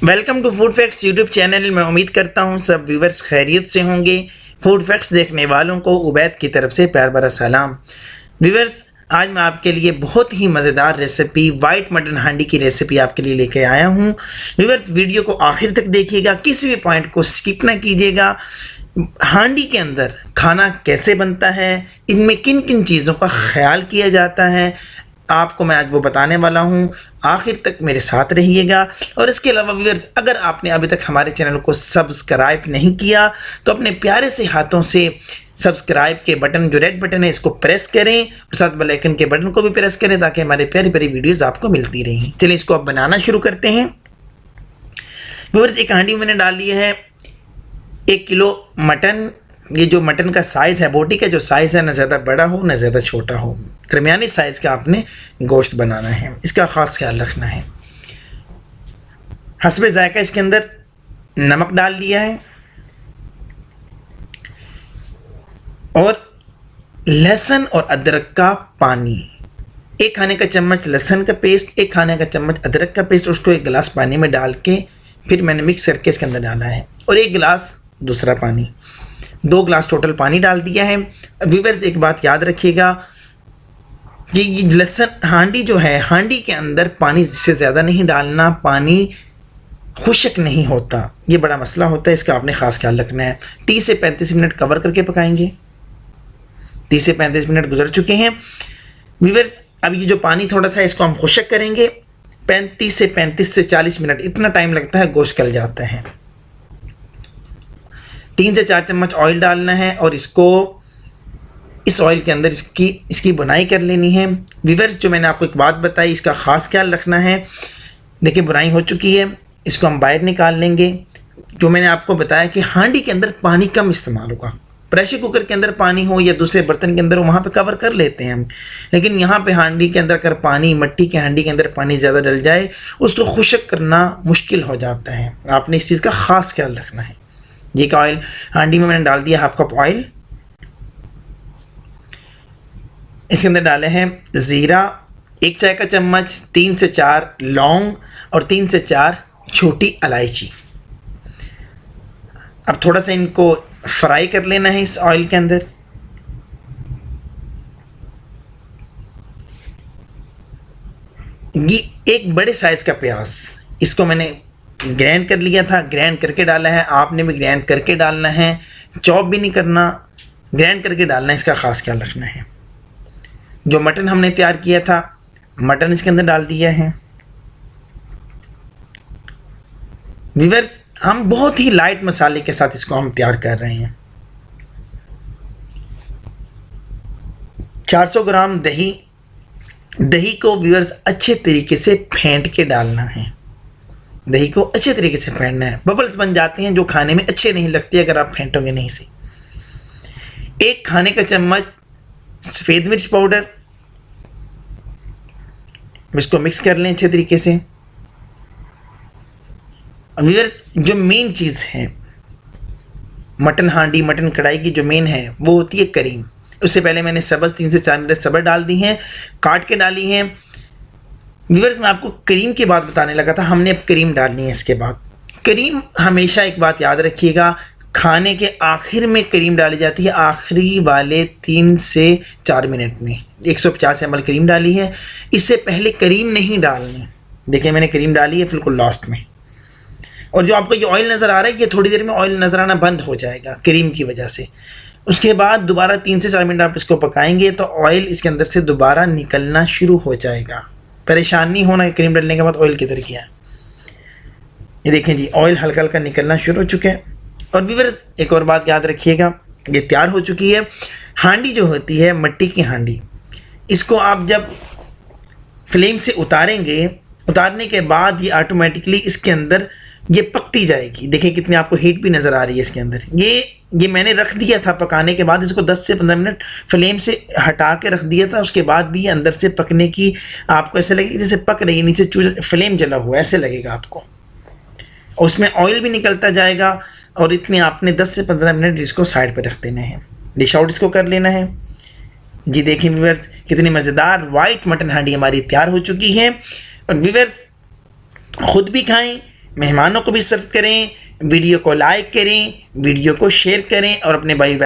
Welcome to food facts YouTube channel. मैं उम्मीद करता हूँ सब व्यूवर्स खैरियत से होंगे। फूड फैक्ट्स देखने वालों को उबैद की तरफ से प्यार भरा सलाम। व्यूवर्स, आज मैं आपके लिए बहुत ही मज़ेदार रेसिपी वाइट मटन हांडी की रेसिपी आपके लिए लेके आया हूँ। व्यूवर्स, वीडियो को आखिर तक देखिएगा, किसी भी पॉइंट को स्किप ना कीजिएगा। हांडी के अंदर खाना कैसे बनता है, इनमें किन किन चीज़ों का ख्याल किया जाता है, आपको मैं आज वो बताने वाला हूँ। आखिर तक मेरे साथ रहिएगा। और इसके अलावा व्यूअर्स, अगर आपने अभी तक हमारे चैनल को सब्सक्राइब नहीं किया तो अपने प्यारे से हाथों से सब्सक्राइब के बटन, जो रेड बटन है, इसको प्रेस करें और साथ बेल आइकन के बटन को भी प्रेस करें ताकि हमारे प्यारी प्यारी वीडियोज़ आपको मिलती रहें। चलिए इसको अब बनाना शुरू करते हैं। व्यूअर्स, एक हांडी मैंने डाल ली है 1 किलो मटन। ये जो मटन का साइज़ है, बोटी का जो साइज़ है, ना ज़्यादा बड़ा हो ना ज़्यादा छोटा हो, दरमियानी साइज़ का आपने गोश्त बनाना है। इसका ख़ास ख्याल रखना है। हस्बे ज़ायका इसके अंदर नमक डाल लिया है और लहसुन और अदरक का पानी, 1 खाने का चम्मच लहसुन का पेस्ट, 1 खाने का चम्मच अदरक का पेस्ट, उसको 1 गिलास पानी में डाल के फिर मैंने मिक्स करके इसके अंदर डाला है। और 1 गिलास दूसरा पानी, 2 गिलास टोटल पानी डाल दिया है। व्यूअर्स, एक बात याद रखिएगा कि ये लहसुन हांडी जो है, हांडी के अंदर पानी से ज़्यादा नहीं डालना, पानी खुश्क नहीं होता, ये बड़ा मसला होता है, इसका आपने ख़ास ख्याल रखना है। 30 से 35 मिनट कवर करके पकाएंगे। 30 से 35 मिनट गुजर चुके हैं। व्यूअर्स, अब ये जो पानी थोड़ा सा इसको हम खुश्क करेंगे। 35 से 40 मिनट, इतना टाइम लगता है, गोश्त गल जाता है। 3 से 4 चम्मच ऑयल डालना है और इसको, इस ऑयल के अंदर इसकी बुनाई कर लेनी है। व्यूअर्स, जो मैंने आपको एक बात बताई, इसका ख़ास ख्याल रखना है। देखिए, बुनाई हो चुकी है, इसको हम बाहर निकाल लेंगे। जो मैंने आपको बताया कि हांडी के अंदर पानी कम इस्तेमाल होगा। प्रेशर कुकर के अंदर पानी हो या दूसरे बर्तन के अंदर हो, वहाँ पे कवर कर लेते हैं हम, लेकिन यहाँ पे हांडी के अंदर अगर पानी, मट्टी के हांडी के अंदर पानी ज़्यादा डल जाए, उसको खुश्क करना मुश्किल हो जाता है। आपने इस चीज़ का ख़ास ख्याल रखना है। ये का ऑयल हांडी में मैंने डाल दिया, 1/2 कप ऑयल। इसके अंदर डाले हैं ज़ीरा, 1 चाय का चम्मच, 3 से 4 लौंग और 3 से 4 छोटी इलायची। अब थोड़ा सा इनको फ्राई कर लेना है इस ऑयल के अंदर। ये एक बड़े साइज़ का प्याज, इसको मैंने ग्राइंड कर लिया था, ग्राइंड करके डाला है। आपने भी ग्राइंड करके डालना है, चॉप भी नहीं करना, ग्राइंड करके डालना है, इसका ख़ास ख्याल रखना है। जो मटन हमने तैयार किया था, मटन इसके अंदर डाल दिया है। व्यूअर्स, हम बहुत ही लाइट मसाले के साथ इसको हम तैयार कर रहे हैं। 400 ग्राम दही, दही को व्यूअर्स अच्छे तरीके से फेंट के डालना है। दही को अच्छे तरीके से फेंटना है। बबल्स बन जाते हैं जो खाने में अच्छे नहीं लगते अगर आप फेंटोगे नहीं से। 1 खाने का चम्मच सफ़ेद मिर्च पाउडर, इसको मिक्स कर लें अच्छे तरीके से। व्यूअर्स, जो मेन चीज़ है मटन हांडी, मटन कढ़ाई की जो मेन है, वो होती है करीम। उससे पहले मैंने सब्ज़ 3 से 4 मिनट सब्ज़ डाल दी हैं, काट के डाली हैं। व्यूअर्स, मैं आपको करीम की बात बताने लगा था, हमने अब करीम डालनी है। इसके बाद करीम, हमेशा एक बात याद रखिएगा, खाने के आखिर में करीम डाली जाती है, आखिरी वाले 3 से 4 मिनट में। 150 ml करीम डाली है, इससे पहले करीम नहीं डालनी। देखिए, मैंने करीम डाली है बिल्कुल लास्ट में। और जो आपको ये ऑयल नज़र आ रहा है, ये थोड़ी देर में ऑयल नज़र आना बंद हो जाएगा करीम की वजह से। उसके बाद दोबारा 3 से 4 मिनट आप इसको पकाएंगे तो ऑयल इसके अंदर से दोबारा निकलना शुरू हो जाएगा। परेशान नहीं होना कि क्रीम डालने के बाद ऑयल किधर गया। ये देखें जी, ऑयल हल्का हल्का निकलना शुरू हो चुका है। और व्यूअर्स, एक और बात याद रखिएगा, ये तैयार हो चुकी है। हांडी जो होती है, मिट्टी की हांडी, इसको आप जब फ्लेम से उतारेंगे, उतारने के बाद ये ऑटोमेटिकली इसके अंदर ये पकती जाएगी। देखिए कितनी आपको हीट भी नज़र आ रही है इसके अंदर। ये मैंने रख दिया था पकाने के बाद, इसको 10 से 15 मिनट फ्लेम से हटा के रख दिया था। उसके बाद भी अंदर से पकने की आपको ऐसे लगेगा जैसे पक रही है, नीचे फ्लेम जला हुआ ऐसे लगेगा आपको। उसमें ऑयल भी निकलता जाएगा। और इतने आपने 10 से 15 मिनट इसको साइड पर रख देना है, डिश आउट इसको कर लेना है। जी देखिए व्यूअर्स, कितनी मज़ेदार वाइट मटन हांडी हमारी तैयार हो चुकी है। और व्यूअर्स, ख़ुद भी खाएं, मेहमानों को भी सर्व करें, वीडियो को लाइक करें, वीडियो को शेयर करें और अपने भाई